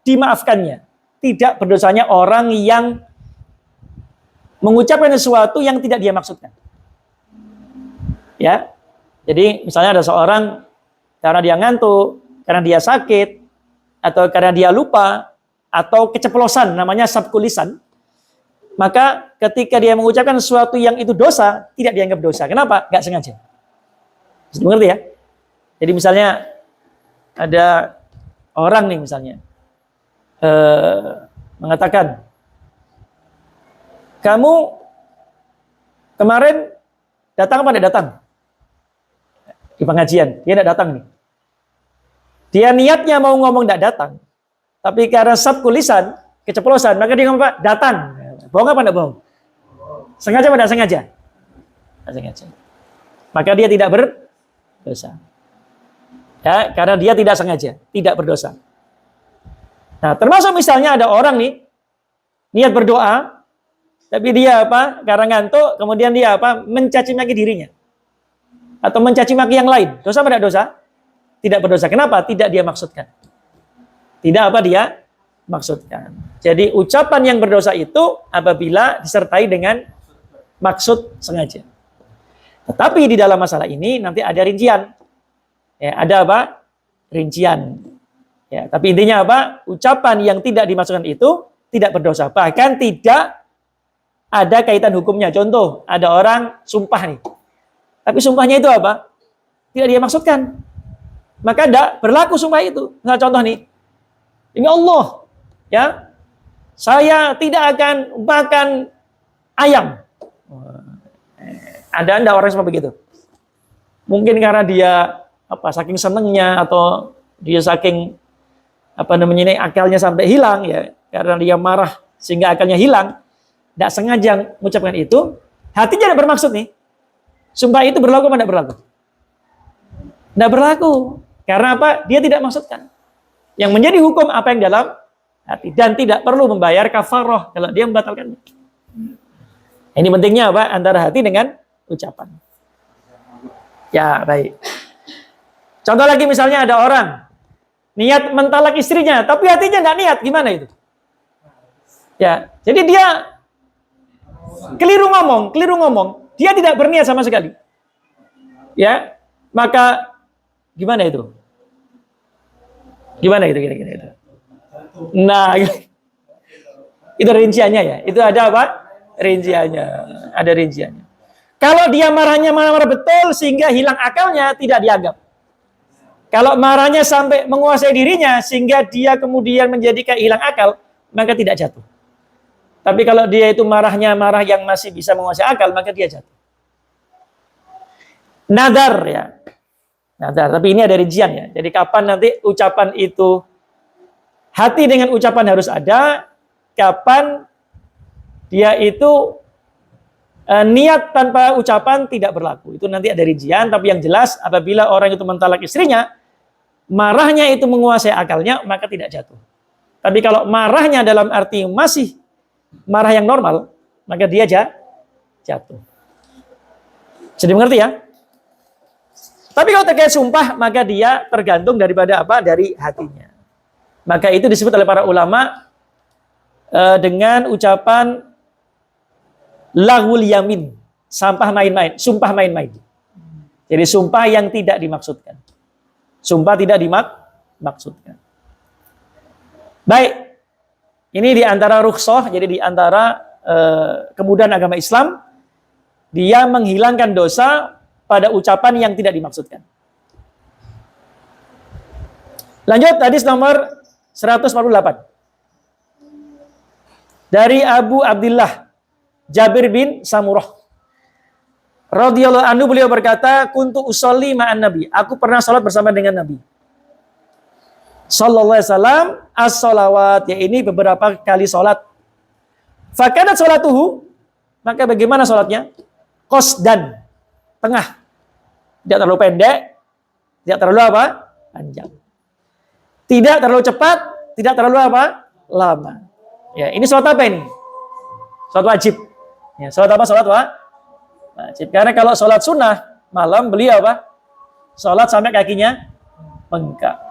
dimaafkannya, tidak berdosanya orang yang mengucapkan sesuatu yang tidak dia maksudkan. Ya. Jadi misalnya ada seorang karena dia ngantuk, karena dia sakit, atau karena dia lupa, atau keceplosan, namanya sabqul lisan, maka ketika dia mengucapkan sesuatu yang itu dosa, tidak dianggap dosa. Kenapa? Nggak sengaja. Bisa mengerti ya? Jadi misalnya ada orang nih misalnya mengatakan, kamu kemarin datang apa tidak datang? Di pengajian, dia tidak datang nih. Dia niatnya mau ngomong tidak datang, tapi karena sabqul lisan, keceplosan, maka dia ngomong apa? Datang. Bohong apa tidak bohong? Sengaja apa tidak sengaja? Tidak sengaja. Maka dia tidak berdosa. Ya, karena dia tidak sengaja, tidak berdosa. Nah, termasuk misalnya ada orang nih niat berdoa, tapi dia apa? Karena ngantuk, kemudian dia apa? Mencaci maki dirinya. Atau mencaci maki yang lain. Dosa apa tidak dosa? Tidak berdosa. Kenapa? Tidak dia maksudkan. Tidak apa dia maksudkan. Jadi ucapan yang berdosa itu apabila disertai dengan maksud sengaja. Tetapi di dalam masalah ini nanti ada rincian. Ya, ada apa? Rincian. Ya, tapi intinya apa? Ucapan yang tidak dimaksudkan itu tidak berdosa. Bahkan tidak ada kaitan hukumnya. Contoh, ada orang sumpah nih. Tapi sumpahnya itu apa? Tidak dia maksudkan. Maka tidak berlaku sumpah itu. Nah, contoh nih. Ini Allah. Ya. Saya tidak akan makan ayam. Ada enggak orang seperti begitu? Mungkin karena dia saking senengnya atau dia saking ini akalnya sampai hilang ya, karena dia marah sehingga akalnya hilang, tidak sengaja mengucapkan itu, hatinya tidak bermaksud nih. Sumpah itu berlaku apa tidak berlaku? Tidak berlaku. Karena apa? Dia tidak maksudkan. Yang menjadi hukum apa yang dalam hati, dan tidak perlu membayar kafarah kalau dia membatalkannya. Ini pentingnya apa? Antara hati dengan ucapan. Ya, baik. Contoh lagi misalnya ada orang niat mentalak istrinya, tapi hatinya nggak niat, gimana itu? Ya, jadi dia keliru ngomong, dia tidak berniat sama sekali. Ya, maka gimana itu? Gimana itu kira-kira itu? Nah, itu rinciannya ya. Itu ada apa? Rinciannya. Ada rinciannya. Kalau dia marahnya marah-marah betul sehingga hilang akalnya, tidak dianggap. Kalau marahnya sampai menguasai dirinya sehingga dia kemudian menjadi kayak hilang akal, maka tidak jatuh. Tapi kalau dia itu marahnya marah yang masih bisa menguasai akal, maka dia jatuh. Nadar ya. Nadar, tapi ini ada rincian ya. Jadi kapan nanti ucapan itu, hati dengan ucapan harus ada, kapan dia itu niat tanpa ucapan tidak berlaku. Itu nanti ada rincian, tapi yang jelas apabila orang itu mentalak istrinya, marahnya itu menguasai akalnya, maka tidak jatuh. Tapi kalau marahnya dalam arti masih marah yang normal, maka dia jatuh. Jadi mengerti ya? Tapi kalau terkait sumpah, maka dia tergantung daripada apa? Dari hatinya. Maka itu disebut oleh para ulama dengan ucapan laghul yamin, sumpah main-main. Jadi sumpah yang tidak dimaksudkan. Sumpah tidak dimaksudkan. Baik. Ini di antara rukhsah, jadi di antara kemudahan agama Islam, dia menghilangkan dosa pada ucapan yang tidak dimaksudkan. Lanjut hadis nomor 148. Dari Abu Abdullah Jabir bin Samurah radhiyallahu anhu, beliau berkata, kuntu usolli ma'an nabi. Aku pernah salat bersama dengan Nabi sallallahu alaihi wasallam as-shalawat, ya ini beberapa kali salat. Fakanat salatuhu, maka bagaimana salatnya? Qasdan, tengah. Tidak terlalu pendek, tidak terlalu apa? Panjang. Tidak terlalu cepat, tidak terlalu apa? Lama. Ya, ini salat apa ini? Salat wajib. Ya, salat apa? Salat wajib. Karena kalau salat sunnah malam beliau apa? Salat sampai kakinya bengkak.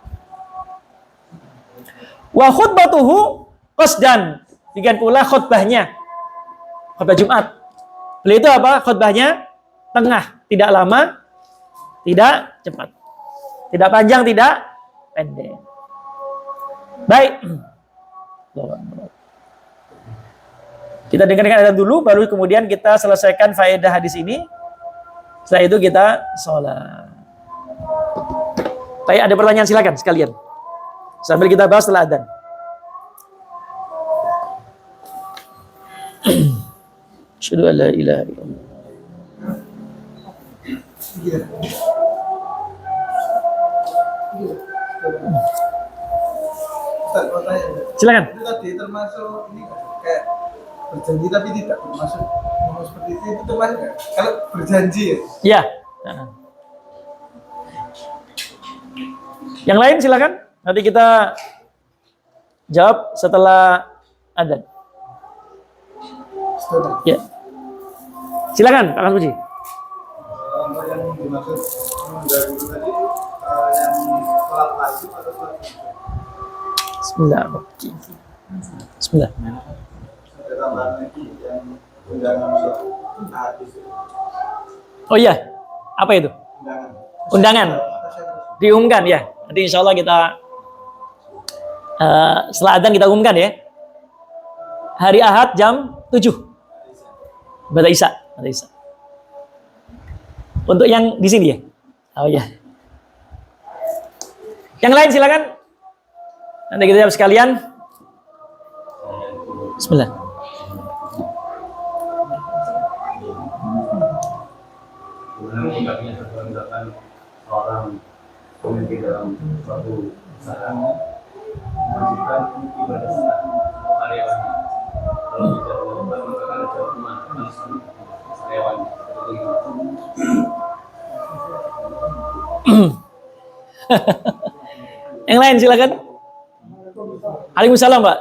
Wa khutbatuhu qasdan. Demikian pula khutbahnya. Khutbah Jumat. Beliau itu apa? Khutbahnya tengah, tidak lama, tidak cepat. Tidak panjang, tidak pendek. Baik. Kita dengarkan ayat dulu, baru kemudian kita selesaikan faedah hadis ini. Setelah itu kita sholat. Baik, ada pertanyaan silakan sekalian. Sambil kita bahas setelah adzan. Asyhadu an la ilaha illallah. Silakan. Itu tadi termasuk ini kayak berjanji tapi tidak termasuk ngomong seperti itu termasuk nggak? Kalau berjanji ya? Iya. Yang lain silakan. Nanti kita jawab setelah adzan. Ya. Silakan, Pak Puji. Yang dimaksud dari tadi yang sholat wajib atau sholat sunnah? Bismillah. Bismillah. Ada tambahan lagi yang undangan sholat hadis. Oh iya, apa itu? Undangan. Diumumkan ya. Nanti insya Allah kita setelah adzan kita umumkan ya. Hari Ahad jam 7. Bada Isya. Untuk yang di sini ya. Oh iya. Yang lain silakan. Nanti kita jawab sekalian. Bismillah. Sebenarnya misalkan seorang pemimpin dalam suatu perusahaan mewajibkan ibadah zakat karyawannya. Kalau tidak dilakukan maka akan ada hukuman langsung karyawannya. Seperti itu. Yang lain silakan. Waalaikumsalam, Pak.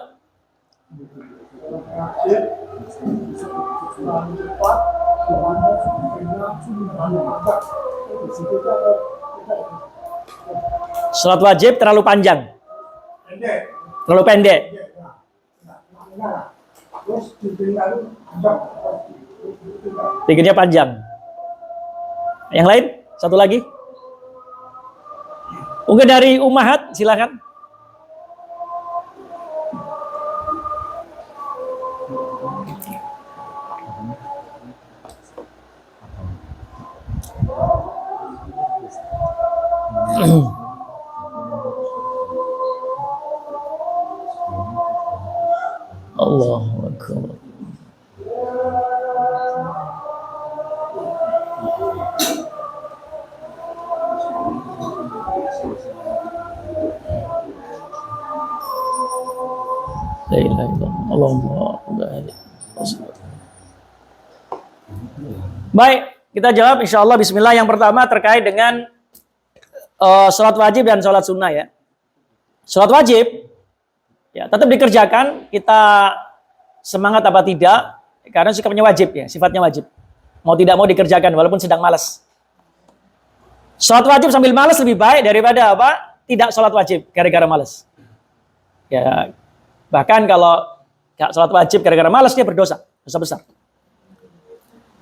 Salat wajib terlalu panjang, terlalu pendek. Pikirnya panjang. Yang lain, satu lagi. Mungkin dari Ummahat, silakan. Allahu Akbar. La ilaha illallah. Allahumma Baik, kita jawab insyaallah bismillah. Yang pertama terkait dengan sholat wajib dan sholat sunnah ya. Sholat wajib ya tetap dikerjakan, kita semangat apa tidak, karena sikapnya wajib ya, sifatnya wajib. Mau tidak mau dikerjakan walaupun sedang malas. Sholat wajib sambil malas lebih baik daripada apa? Tidak sholat wajib gara-gara malas. Ya, bahkan kalau gak sholat wajib gara-gara malas dia berdosa, dosa besar.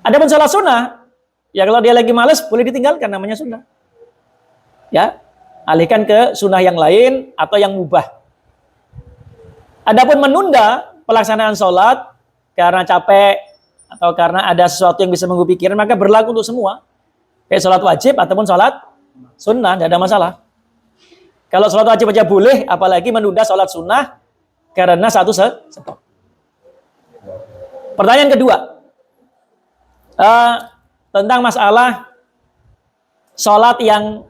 Adapun sholat sunnah, ya kalau dia lagi malas boleh ditinggalkan, namanya sunnah. Ya, alihkan ke sunnah yang lain atau yang mubah. Adapun menunda pelaksanaan sholat karena capek atau karena ada sesuatu yang bisa mengganggu pikiran, maka berlaku untuk semua. Baik sholat wajib ataupun sholat sunnah, tidak ada masalah. Kalau sholat wajib aja boleh, apalagi menunda sholat sunnah karena satu sebab. Pertanyaan kedua, tentang masalah sholat yang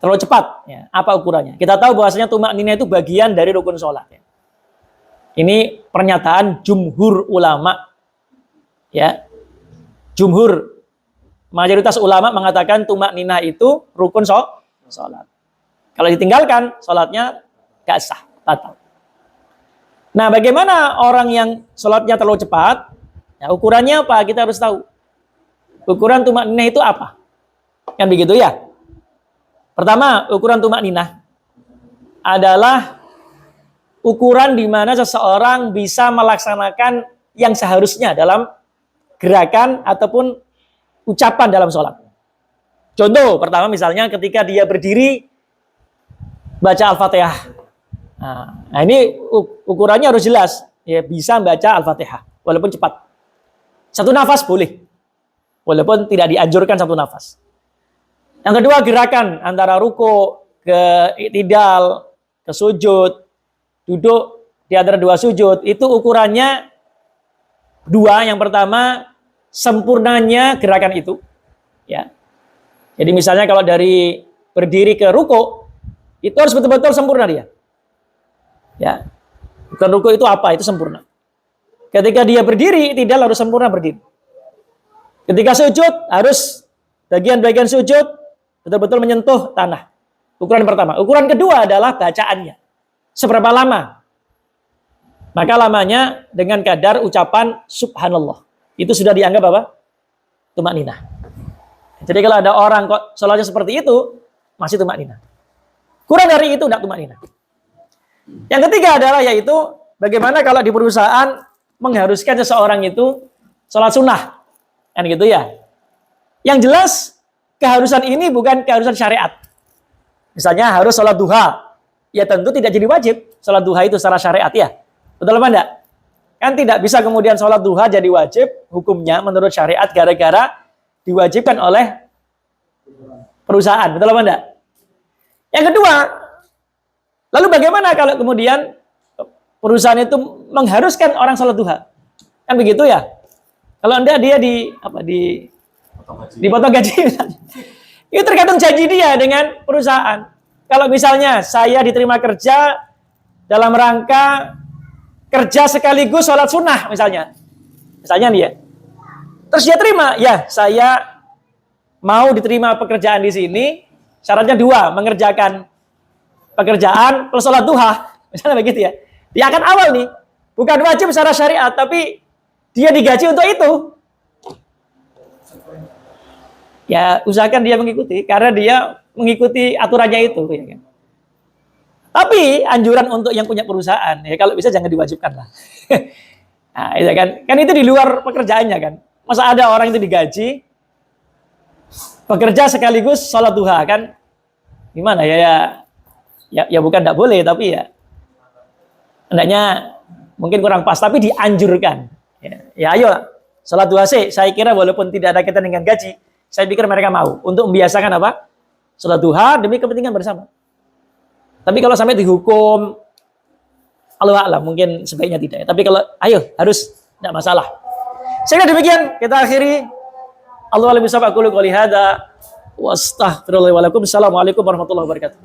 terlalu cepat. Ya, apa ukurannya? Kita tahu bahwasanya tumak nina itu bagian dari rukun sholat. Ya. Ini pernyataan jumhur ulama. Ya, jumhur, mayoritas ulama mengatakan tumak nina itu rukun sholat. Kalau ditinggalkan, sholatnya gak sah, batal. Nah, bagaimana orang yang sholatnya terlalu cepat? Ya, ukurannya apa? Kita harus tahu. Ukuran tumak nina itu apa? Kan begitu ya? Pertama, ukuran tumak nina adalah ukuran di mana seseorang bisa melaksanakan yang seharusnya dalam gerakan ataupun ucapan dalam sholat. Contoh, pertama misalnya ketika dia berdiri baca Al-Fatihah. Nah, ini ukurannya harus jelas. Ya, bisa baca Al-Fatihah walaupun cepat. Satu nafas boleh. Walaupun tidak dianjurkan satu nafas. Yang kedua, gerakan antara ruku ke i'tidal, ke sujud, duduk di antara dua sujud, itu ukurannya dua. Yang pertama, sempurnanya gerakan itu. Ya. Jadi misalnya kalau dari berdiri ke ruku, itu harus betul-betul sempurna dia. Ya. Bukan ruku itu apa? Itu sempurna. Ketika dia berdiri, tidak harus sempurna berdiri. Ketika sujud, harus bagian-bagian sujud betul-betul menyentuh tanah. Ukuran pertama. Ukuran kedua adalah bacaannya. Seberapa lama? Maka lamanya dengan kadar ucapan subhanallah. Itu sudah dianggap apa? Tumak ninah. Jadi kalau ada orang kok sholatnya seperti itu, masih tumak ninah. Kurang dari itu tidak tumak ninah. Yang ketiga adalah yaitu bagaimana kalau di perusahaan mengharuskan seseorang itu sholat sunnah. Kan gitu ya. Yang jelas keharusan ini bukan keharusan syariat. Misalnya harus sholat duha. Ya tentu tidak jadi wajib sholat duha itu secara syariat ya. Betul apa enggak? Kan tidak bisa kemudian sholat duha jadi wajib hukumnya menurut syariat gara-gara diwajibkan oleh perusahaan. Betul apa enggak? Yang kedua, lalu bagaimana kalau kemudian perusahaan itu mengharuskan orang sholat duha? Kan begitu ya? Kalau Anda dia dipotong gaji misalnya. Itu tergantung janji dia dengan perusahaan. Kalau misalnya saya diterima kerja dalam rangka kerja sekaligus sholat sunnah misalnya. Misalnya nih ya. Terus dia terima, ya saya mau diterima pekerjaan di sini, syaratnya 2, mengerjakan pekerjaan plus sholat duha. Misalnya begitu ya. Dia akan awal nih, bukan wajib secara syariat, tapi dia digaji untuk itu. Ya usahakan dia mengikuti, karena dia mengikuti aturannya itu. Ya kan? Tapi anjuran untuk yang punya perusahaan, ya kalau bisa jangan diwajibkan lah. Nah, itu kan itu di luar pekerjaannya kan. Masa ada orang itu digaji, bekerja sekaligus sholat duha kan? Gimana ya bukan tidak boleh, tapi ya hendaknya mungkin kurang pas, tapi dianjurkan. Ya ayo sholat duha sih. Saya kira walaupun tidak ada kaitan dengan gaji, saya pikir mereka mau untuk membiasakan apa? Sholat duha demi kepentingan bersama. Tapi kalau sampai dihukum, Allah a'lam, mungkin sebaiknya tidak. Tapi kalau ayo harus, tidak masalah. Sehingga demikian kita akhiri. Allahu a'lam bishawab. Aku qouli hadza wa astaghfirullahi wa lakum. Assalamualaikum warahmatullahi wabarakatuh.